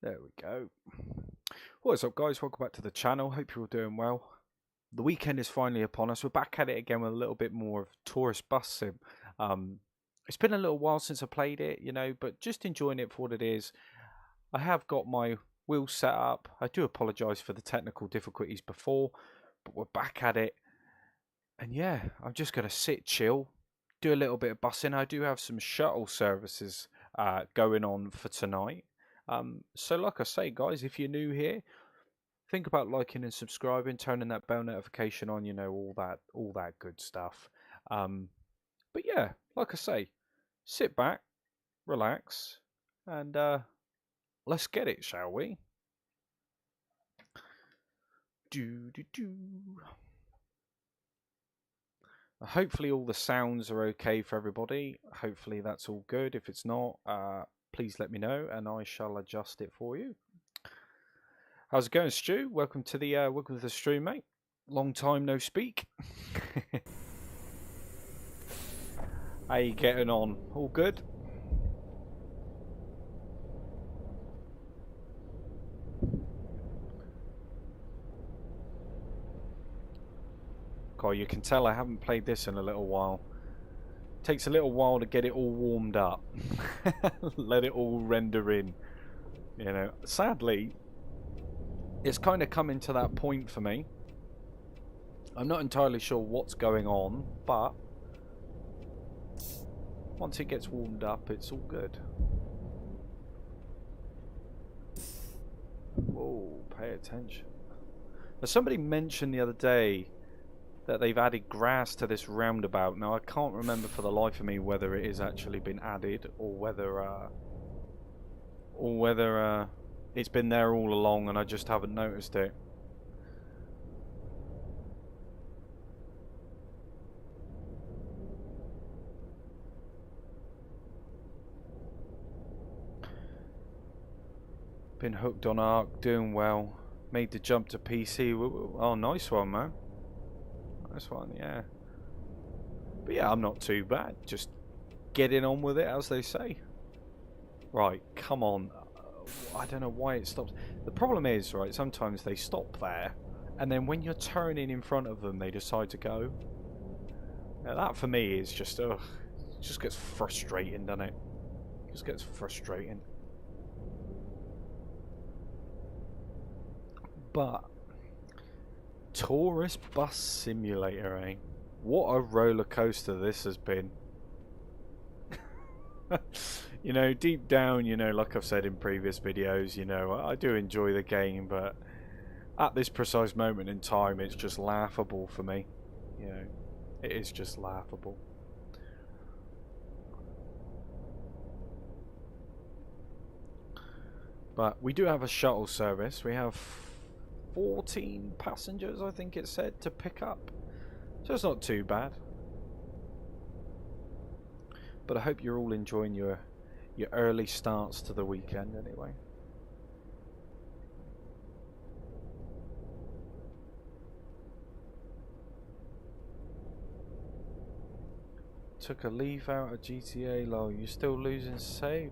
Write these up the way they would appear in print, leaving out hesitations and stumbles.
There we go. What's up, guys? Welcome back to the channel. Hope you're all doing well. The weekend is finally upon us. We're back at it again with a little bit more of Tourist Bus Sim. It's been a little while since I played it, but just enjoying it for what it is. I have got my wheels set up. I do apologise for the technical difficulties before, but we're back at it. And yeah, I'm just going to sit, chill, do a little bit of bussing. I do have some shuttle services going on for tonight. So like I say, guys, if you're new here, think about liking and subscribing, turning that bell notification on, all that good stuff. But yeah, like I say, sit back, relax, and let's get it, shall we? Do do do. Hopefully all the sounds are okay for everybody. Hopefully that's all good. If it's not, please let me know and I shall adjust it for you. How's it going, Stu? Welcome to the stream, mate. Long time no speak. How you getting on? All good? God, you can tell I haven't played this in a little while. Takes a little while to get it all warmed up. Let it all render in. Sadly, it's kind of coming to that point for me. I'm not entirely sure what's going on, but once it gets warmed up, it's all good. Whoa, pay attention. Now, somebody mentioned the other day that they've added grass to this roundabout. Now, I can't remember for the life of me whether it has actually been added or whether it's been there all along and I just haven't noticed it. Been hooked on Ark, doing well. Made the jump to PC. Oh, nice one, man. Nice one, yeah. But yeah, I'm not too bad. Just getting on with it, as they say. Right, come on. I don't know why it stops. The problem is, right, sometimes they stop there, and then when you're turning in front of them, they decide to go. Now, that for me is just, ugh. It just gets frustrating, doesn't it? It just gets frustrating. But Tourist Bus Simulator, eh? What a roller coaster this has been. Deep down, like I've said in previous videos, I do enjoy the game, but at this precise moment in time, it's just laughable for me. It is just laughable. But we do have a shuttle service. We have 14 passengers, I think it said, to pick up. So it's not too bad. But I hope you're all enjoying your early starts to the weekend anyway. Took a leaf out of GTA, lol. You're still losing save.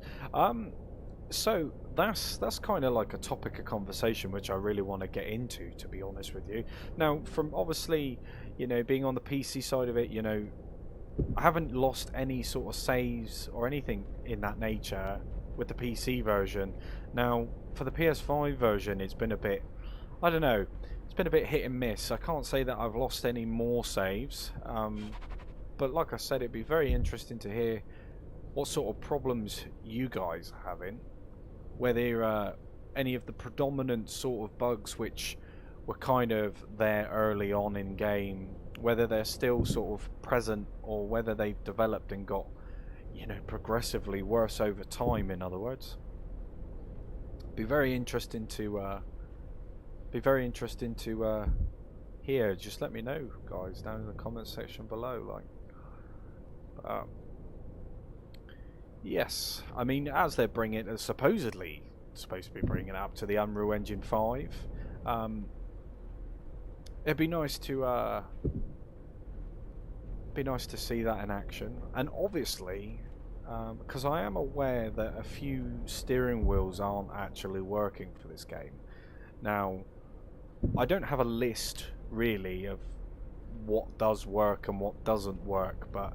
So that's kind of like a topic of conversation which I really want to get into, to be honest with you. Now, from obviously, being on the PC side of it, I haven't lost any sort of saves or anything in that nature with the PC version. Now, for the PS5 version, it's been a bit, I don't know, it's been a bit hit and miss. I can't say that I've lost any more saves, but like I said, it'd be very interesting to hear what sort of problems you guys are having, whether any of the predominant sort of bugs which were kind of there early on in game, whether they're still sort of present or whether they've developed and got, progressively worse over time, in other words. Be very interesting to hear. Just let me know, guys, down in the comment section below. Yes, I mean, as they're bringing it, supposedly supposed to be bringing it up to the Unreal Engine 5, it'd be nice to see that in action. And obviously, because I am aware that a few steering wheels aren't actually working for this game. Now, I don't have a list really of what does work and what doesn't work, but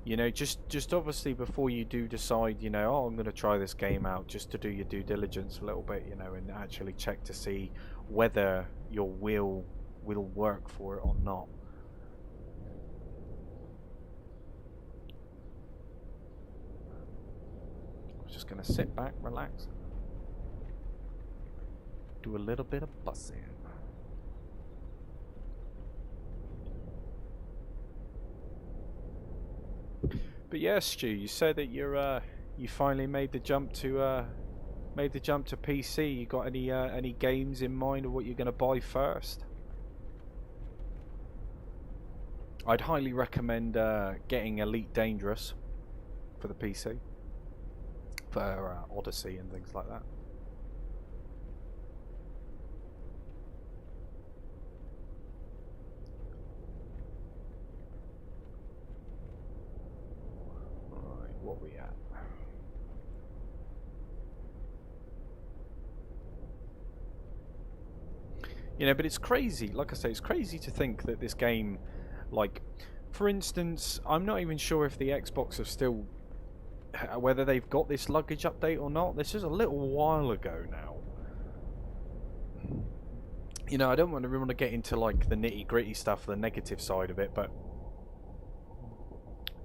you know, just obviously before you do decide, you know, oh, I'm going to try this game out, just to do your due diligence a little bit, you know, and actually check to see whether your wheel will work for it or not. I'm just going to sit back, relax, do a little bit of bussing. But yeah, Stu, you said that you finally made the jump to PC. You got any games in mind of what you're going to buy first? I'd highly recommend getting Elite Dangerous for the PC, for Odyssey and things like that. Alright, what are we at? You know, but it's crazy, like I say, it's crazy to think that this game, like, for instance, I'm not even sure if the Xbox have still, whether they've got this luggage update or not. This is a little while ago now. You know, I don't want to get into like the nitty gritty stuff, the negative side of it, but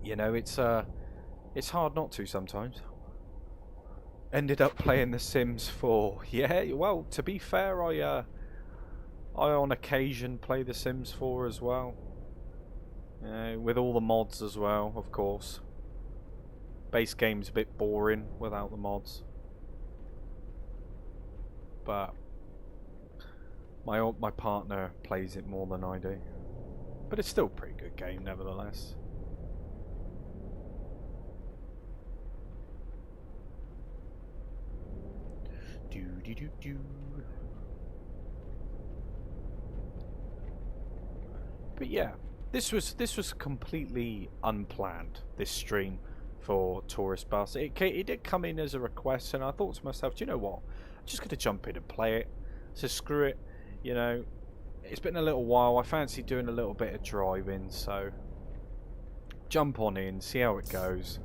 you know, it's hard not to sometimes. Ended up playing The Sims 4. Yeah, well, to be fair, I on occasion play The Sims 4 as well. With all the mods as well, of course. Base game's a bit boring without the mods. But my partner plays it more than I do. But it's still a pretty good game nevertheless. Do. But yeah, this was completely unplanned, this stream for Tourist Bus. It did come in as a request, and I thought to myself, do you know what? I'm just going to jump in and play it. So screw it, you know. It's been a little while. I fancy doing a little bit of driving, so jump on in, see how it goes,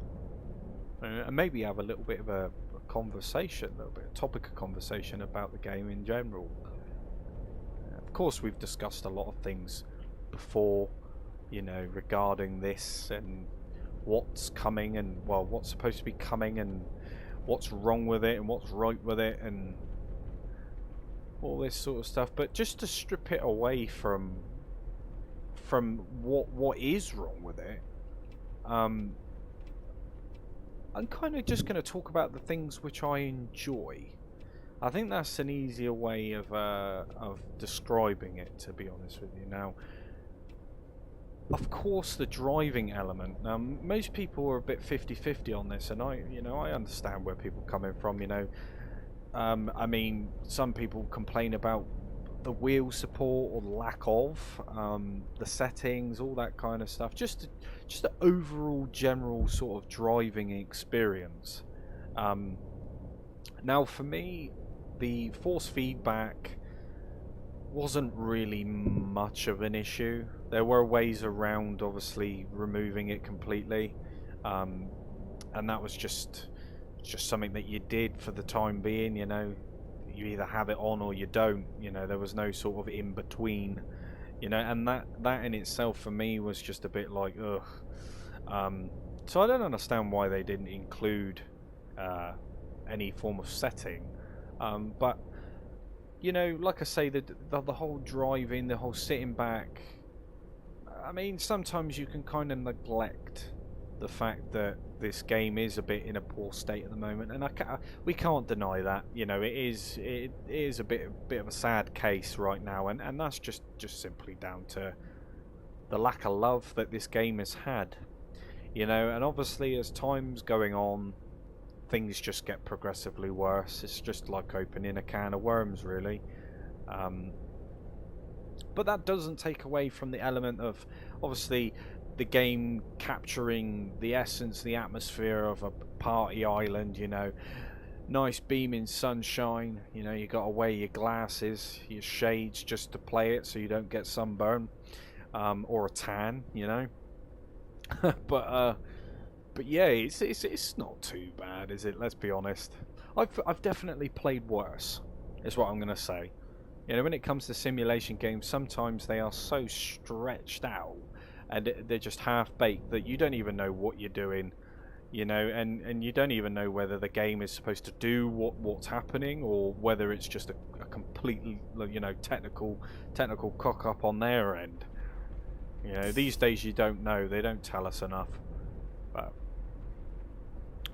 and maybe have a little bit of a conversation, a little bit of topic of conversation about the game in general. Of course, we've discussed a lot of things before, you know, regarding this and what's coming and, well, what's supposed to be coming and what's wrong with it and what's right with it and all this sort of stuff. But just to strip it away from what is wrong with it, I'm kind of just going to talk about the things which I enjoy. I think that's an easier way of describing it, to be honest with you. Now, of course, the driving element. Now, most people are a bit 50-50 on this, and I understand where people are coming from. You know, I mean, some people complain about the wheel support or lack of, the settings, all that kind of stuff. Just the overall general sort of driving experience. Now, for me, the force feedback wasn't really much of an issue. There were ways around, obviously, removing it completely, and that was just something that you did for the time being. You know, you either have it on or you don't. You know, there was no sort of in between. You know, and that in itself for me was just a bit like ugh. So I don't understand why they didn't include any form of setting, but you know, like I say, the whole driving, the whole sitting back. I mean, sometimes you can kind of neglect the fact that this game is a bit in a poor state at the moment, and we can't deny that. You know, it is a bit of a sad case right now, and that's just simply down to the lack of love that this game has had. You know, and obviously as time's going on, things just get progressively worse. It's just like opening a can of worms, really. But that doesn't take away from the element of, obviously, the game capturing the essence, the atmosphere of a party island, you know. Nice beaming sunshine, you know, you got to wear your glasses, your shades just to play it so you don't get sunburn, or a tan, you know. But yeah, it's not too bad, is it? Let's be honest. I've definitely played worse, is what I'm gonna say. You know, when it comes to simulation games, sometimes they are so stretched out and they're just half-baked that you don't even know what you're doing, you know, and you don't even know whether the game is supposed to do what's happening or whether it's just a completely, you know, technical cock-up on their end. You know, these days you don't know. They don't tell us enough. But,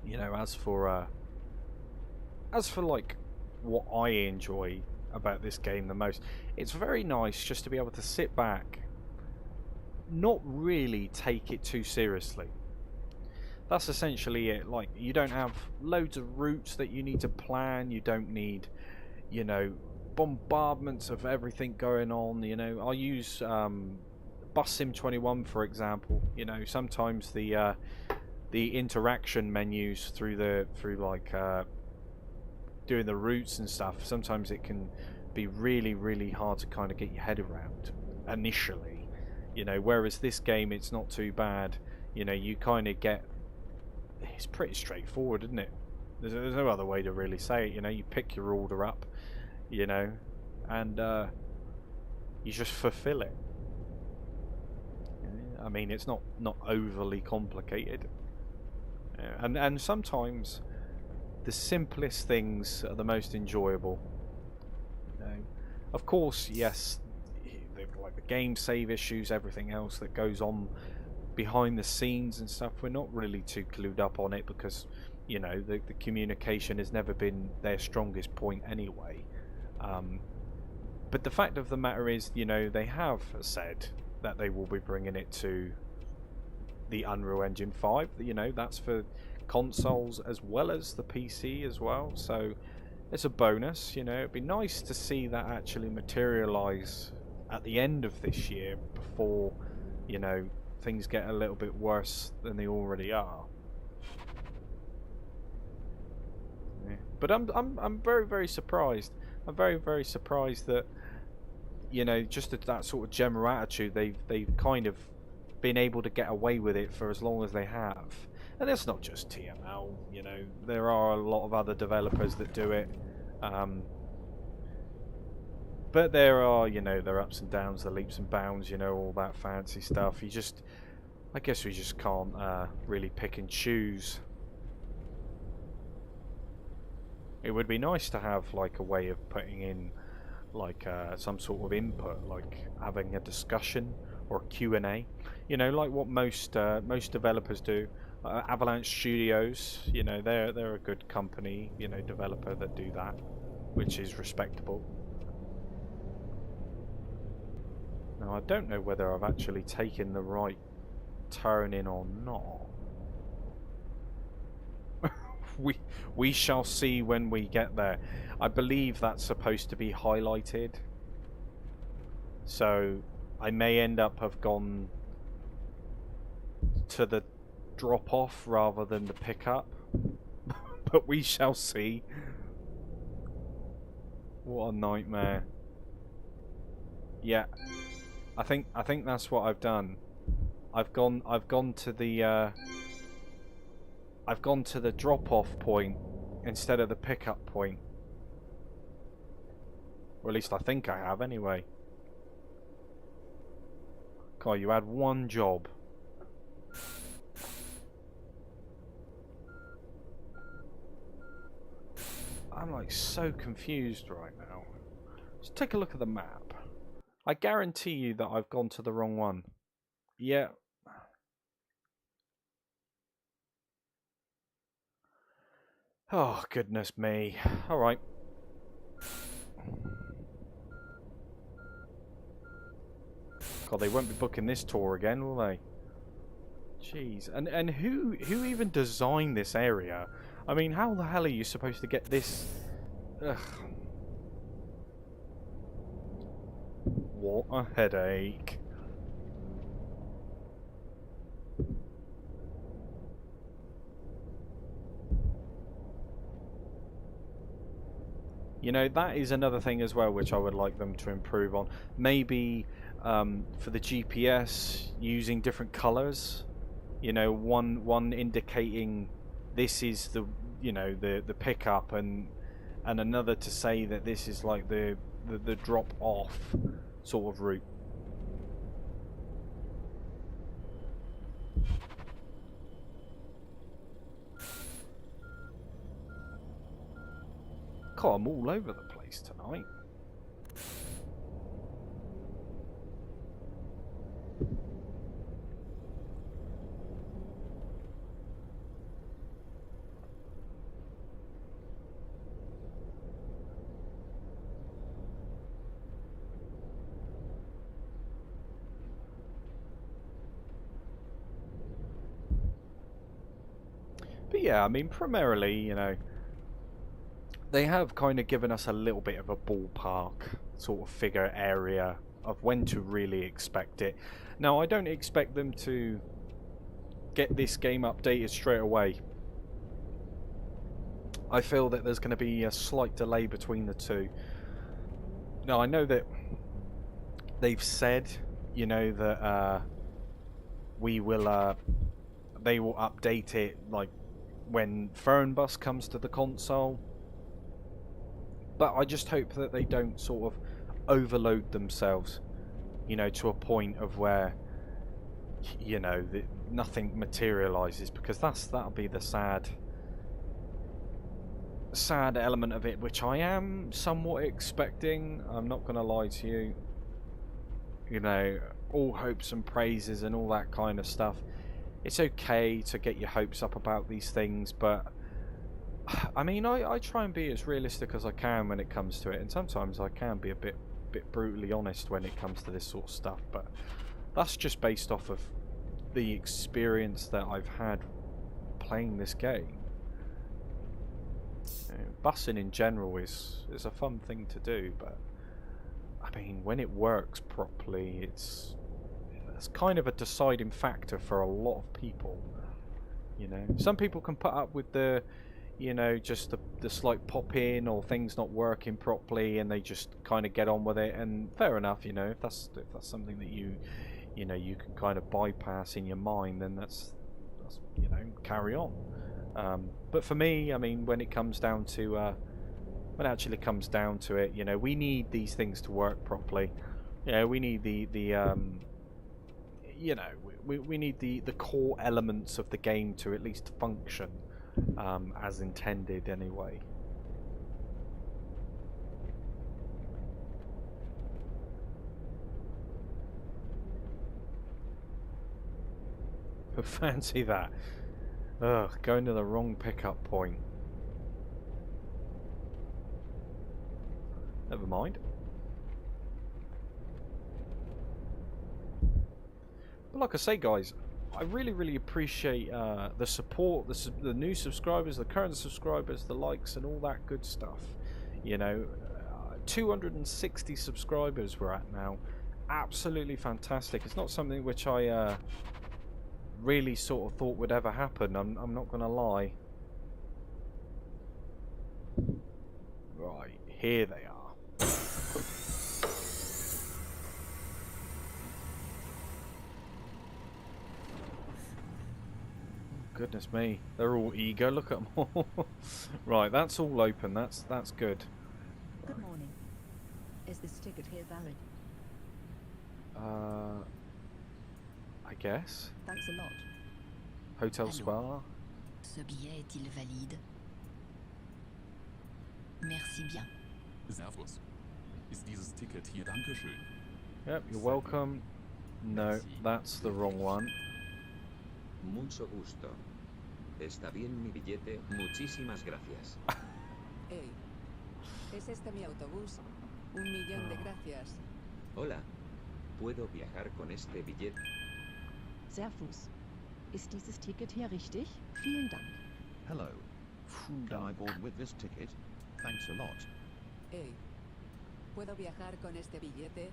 you know, as for like what I enjoy about this game the most, it's very nice just to be able to sit back, not really take it too seriously. That's essentially it. Like, you don't have loads of routes that you need to plan. You don't need, you know, bombardments of everything going on. You know, I'll use Bus Sim 21 for example. You know, sometimes the interaction menus through doing the routes and stuff, sometimes it can be really hard to kind of get your head around initially, you know, whereas this game, it's not too bad. You know, you kind of get, it's pretty straightforward, isn't it? There's no other way to really say it. You know, you pick your order up, you know, and you just fulfill it. I mean, it's not overly complicated, and sometimes the simplest things are the most enjoyable. You know, of course, yes, like the game save issues, everything else that goes on behind the scenes and stuff, we're not really too clued up on it because, you know, the communication has never been their strongest point anyway. But the fact of the matter is, you know, they have said that they will be bringing it to the Unreal Engine 5. You know, that's for consoles as well as the PC as well, so it's a bonus. You know, it'd be nice to see that actually materialize at the end of this year before, you know, things get a little bit worse than they already are. Yeah. But I'm very surprised. I'm very surprised that, you know, just that sort of general attitude, they've kind of been able to get away with it for as long as they have. And that's not just TML, you know, there are a lot of other developers that do it. But there are, you know, their ups and downs, the leaps and bounds, you know, all that fancy stuff. I guess we just can't really pick and choose. It would be nice to have like a way of putting in like some sort of input, like having a discussion or a Q&A, you know, like what most developers do. Avalanche Studios, you know, they're a good company, you know, developer that do that, which is respectable. Now, I don't know whether I've actually taken the right turn in or not. we shall see when we get there. I believe that's supposed to be highlighted, so I may end up have gone to the drop off rather than the pickup. But we shall see. What a nightmare. Yeah, I think that's what I've done. I've gone to the drop off point instead of the pickup point. Or at least I think I have anyway. God, you had one job. I'm like so confused right now. Just take a look at the map. I guarantee you that I've gone to the wrong one. Yeah. Oh, goodness me. Alright. God, they won't be booking this tour again, will they? Jeez. And who even designed this area? I mean, how the hell are you supposed to get this? Ugh. What a headache. You know, that is another thing as well which I would like them to improve on. Maybe for the GPS, using different colours. You know, one indicating this is the, you know, the pickup, and another to say that this is like the drop off sort of route. God, I'm all over the place tonight. But yeah, I mean, primarily, you know, they have kind of given us a little bit of a ballpark sort of figure area of when to really expect it. Now, I don't expect them to get this game updated straight away. I feel that there's going to be a slight delay between the two. Now, I know that they've said, you know, that they will update it like when Fernbus comes to the console. But I just hope that they don't sort of overload themselves, you know, to a point of where, you know, nothing materializes, because that'll be the sad element of it, which I am somewhat expecting. I'm not going to lie to you. You know, all hopes and praises and all that kind of stuff. It's okay to get your hopes up about these things, but I mean, I try and be as realistic as I can when it comes to it, and sometimes I can be a bit brutally honest when it comes to this sort of stuff, but that's just based off of the experience that I've had playing this game. You know, bussing in general is a fun thing to do, but I mean, when it works properly, it's kind of a deciding factor for a lot of people. You know, some people can put up with the, you know, just the slight pop in or things not working properly, and they just kind of get on with it, and fair enough. You know, if that's something that you know, you can kind of bypass in your mind, then that's you know, carry on. But for me, I mean, when it comes down to when it actually comes down to it, you know, we need these things to work properly. You know, we need the you know, we need the core elements of the game to at least function as intended anyway. Fancy that. Ugh, going to the wrong pickup point. Never mind. But like I say, guys, I really appreciate the support, the new subscribers, the current subscribers, the likes, and all that good stuff. You know, 260 subscribers we're at now. Absolutely fantastic. It's not something which I really sort of thought would ever happen. I'm not gonna lie. Right, here they are. Goodness me, they're all eager. Look at them all. Right, that's all open. That's good. Good morning. Is this ticket here valid? I guess. Thanks a lot. Hotel Allô? Spa. Ce billet est-il valide? Merci bien. Servus. Ist dieses Ticket hier? Dankeschön. Yep, you're welcome. No, that's the wrong one. Mucho gusto. Está bien mi billete, muchísimas gracias. Hey, ¿es este mi autobús? 1.000.000 de gracias. Hola. ¿Puedo viajar con este billete? Servus. Ist dieses Ticket hier richtig? Vielen Dank. Hello. Can I board with this ticket? Thanks a lot. Hey, ¿puedo viajar con este billete?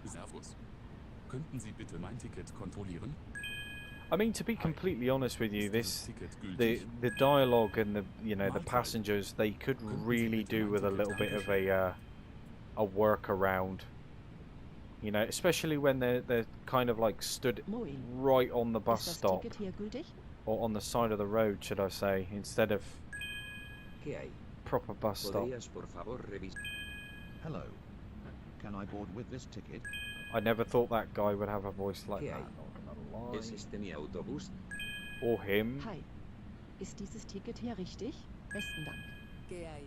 Servus. Könnten Sie bitte mein Ticket kontrollieren? I mean, to be completely honest with you, Ist dieses Ticket the gültig? dialogue and the the Mahlzeit. passengers, they could Könnten Sie really bitte do mein with a Ticket little bit of danken? a workaround. You know, especially when they're kind of like stood Moin. right on the bus Ist das stop, Ticket hier gültig? or on the side of the road, should I say, instead of ¿Qué hay? proper bus stop. ¿Podrías por favor revisar? Hello. Can I board with this ticket? I never thought that guy would have a voice like ¿Qué that. hay? Not gonna ¿Es lie. este mi autobús? Or him. Hi. Ist dieses Ticket hier richtig? Besten Dank. ¿Qué hay?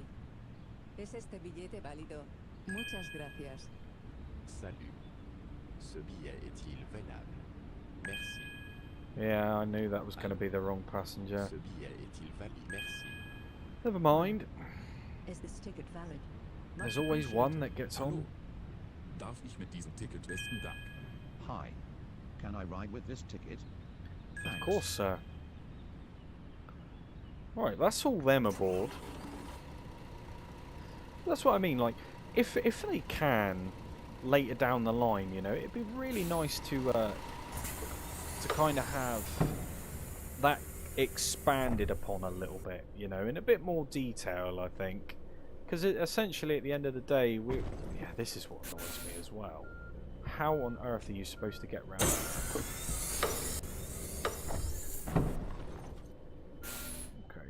¿Es este billete válido? Muchas gracias. Salut. Ce billet est-il valable? Merci. Yeah, I knew that was going to be the wrong passenger. Ce billet est-il valide? Merci. Never mind. Is this ticket valid? There's always one that gets Hallo. on. Darf ich mit diesem Ticket besten Dank? Hi. Can I ride with this ticket? Thanks. Of course, sir. Right, that's all them aboard. That's what I mean. Like, if they can later down the line, you know, it'd be really nice to kind of have that expanded upon a little bit, you know, in a bit more detail, I think. Because essentially, at the end of the day, yeah, this is what annoys me as well. How on earth are you supposed to get around? Okay.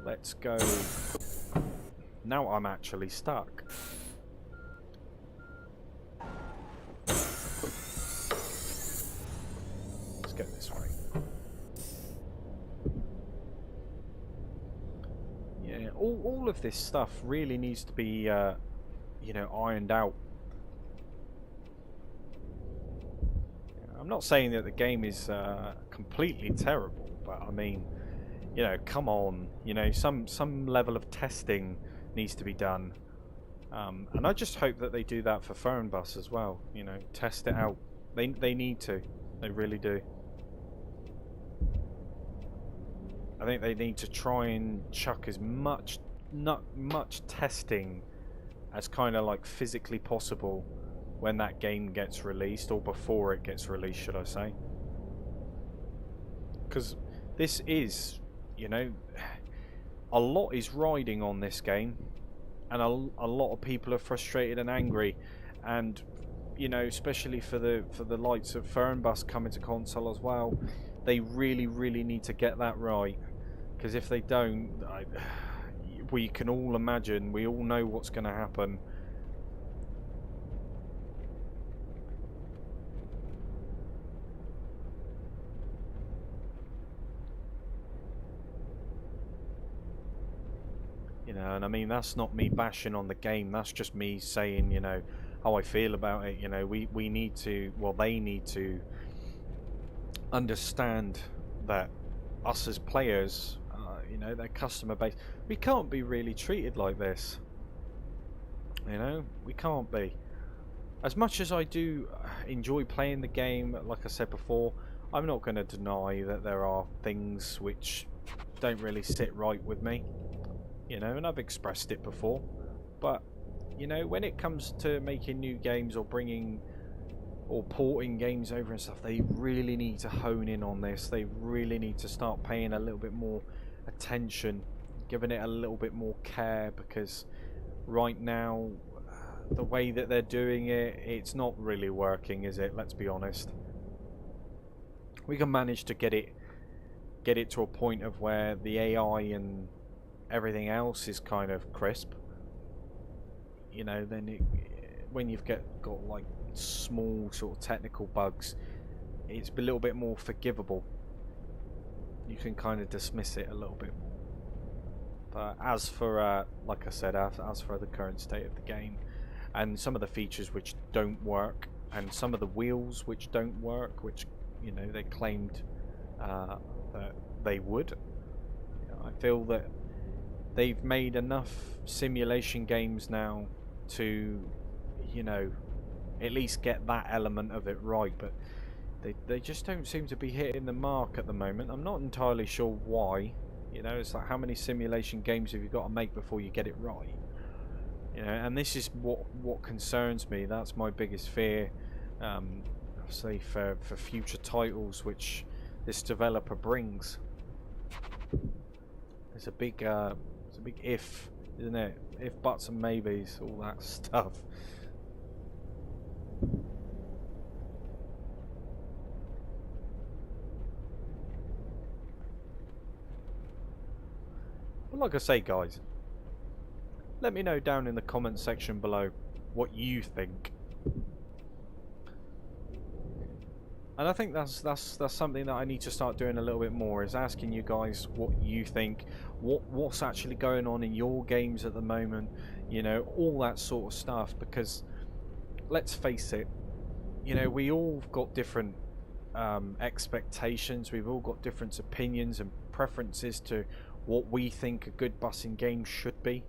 Let's go. Now I'm actually stuck. Let's go this way. Yeah, all of this stuff really needs to be, you know, ironed out. I'm not saying that the game is completely terrible, but I mean, you know, come on, you know, some level of testing needs to be done, and I just hope that they do that for Fernbus as well. You know, test it out. They need to. They really do. I think they need to try and chuck as much testing as kind of like physically possible when that game gets released, or before it gets released, should I say. Because this is, you know, a lot is riding on this game, and a lot of people are frustrated and angry, and you know, especially for the likes of Fernbus coming to console as well, they really need to get that right. Because if they don't, we can all imagine, we all know what's going to happen. You know, and I mean, that's not me bashing on the game, that's just me saying, you know, how I feel about it. You know, we need to, well, they need to understand that us as players, you know, their customer base, we can't be really treated like this. You know, we can't be. As much as I do enjoy playing the game, like I said before, I'm not going to deny that there are things which don't really sit right with me. You know, and I've expressed it before. But, you know, when it comes to making new games or bringing or porting games over and stuff, they really need to hone in on this. They really need to start paying a little bit more attention, giving it a little bit more care, because right now the way that they're doing it, it's not really working, is it? Let's be honest. We can manage to get it to a point of where the AI and everything else is kind of crisp, you know, then when you've got like small sort of technical bugs, it's a little bit more forgivable. You can kind of dismiss it a little bit more. But as for, like I said, as for the current state of the game, and some of the features which don't work, and some of the wheels which don't work, which, you know, they claimed that they would, you know, I feel that they've made enough simulation games now to, you know, at least get that element of it right, but they just don't seem to be hitting the mark at the moment. I'm not entirely sure why. You know, it's like, how many simulation games have you got to make before you get it right? You know, and this is what concerns me. That's my biggest fear. obviously for future titles which this developer brings. It's a big if, isn't it? If, buts and maybes, all that stuff. But like I say, guys, let me know down in the comment section below what you think. And I think that's something that I need to start doing a little bit more, is asking you guys what you think, what's actually going on in your games at the moment, you know, all that sort of stuff. Because let's face it, you know, we all got different expectations, we've all got different opinions and preferences to what we think a good bussing game should be,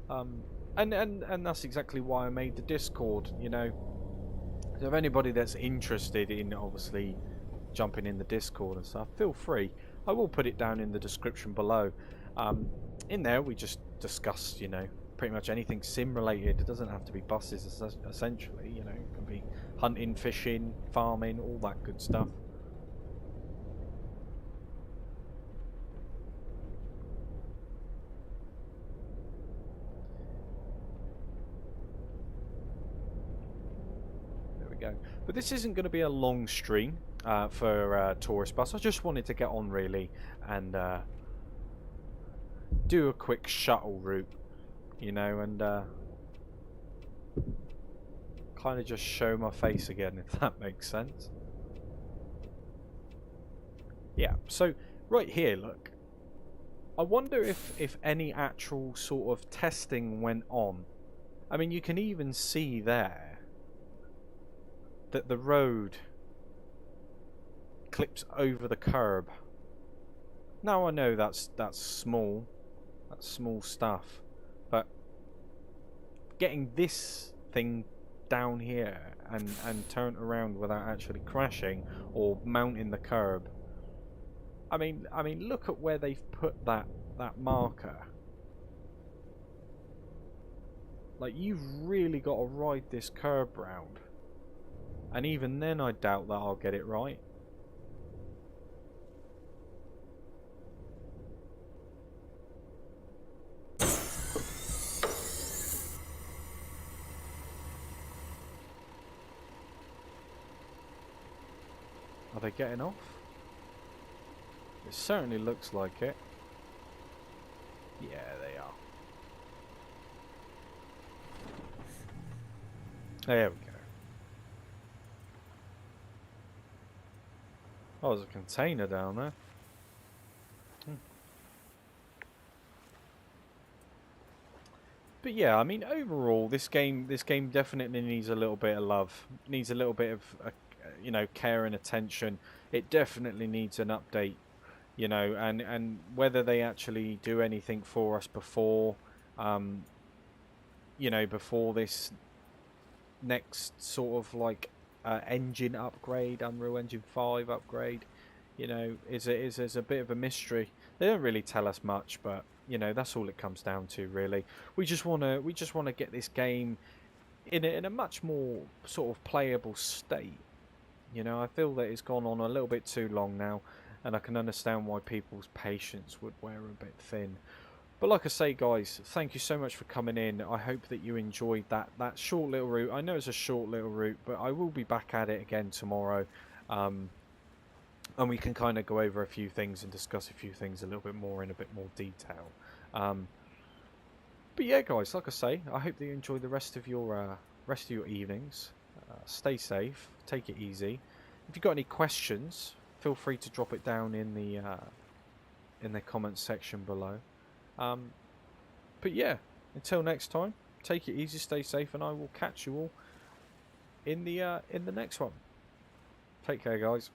and that's exactly why I made the Discord, you know. So if anybody that's interested in obviously jumping in the Discord and stuff, feel free. I will put it down in the description below. In there we just discuss, you know, pretty much anything sim related. It doesn't have to be buses essentially, you know, it can be hunting, fishing, farming, all that good stuff. Go. But this isn't going to be a long stream for Tourist Bus. I just wanted to get on really and do a quick shuttle route, you know, and kind of just show my face again, if that makes sense. Yeah, so right here, look, I wonder if any actual sort of testing went on. I mean, you can even see there that the road clips over the curb. Now I know that's small stuff, but getting this thing down here and turned around without actually crashing or mounting the curb. I mean, look at where they've put that marker. Like, you've really got to ride this curb round. And even then I doubt that I'll get it right. Are they getting off? It certainly looks like it. Yeah, they are. There we go. Oh, there's a container down there. But yeah, I mean, overall, this game definitely needs a little bit of love. Needs a little bit of, you know, care and attention. It definitely needs an update, you know, and whether they actually do anything for us before, you know, before this next sort of like engine upgrade, Unreal Engine 5 upgrade, you know, is a bit of a mystery. They don't really tell us much, but you know, that's all it comes down to really. We just want to get this game in a much more sort of playable state. You know, I feel that it's gone on a little bit too long now, and I can understand why people's patience would wear a bit thin. But like I say, guys, thank you so much for coming in. I hope that you enjoyed that short little route. I know it's a short little route, but I will be back at it again tomorrow. And we can kind of go over a few things and discuss a few things a little bit more in a bit more detail. But yeah, guys, like I say, I hope that you enjoy the rest of your evenings. Stay safe, take it easy. If you've got any questions, feel free to drop it down in the comments section below. But yeah, until next time, take it easy, stay safe, and I will catch you all in the next one. Take care, guys.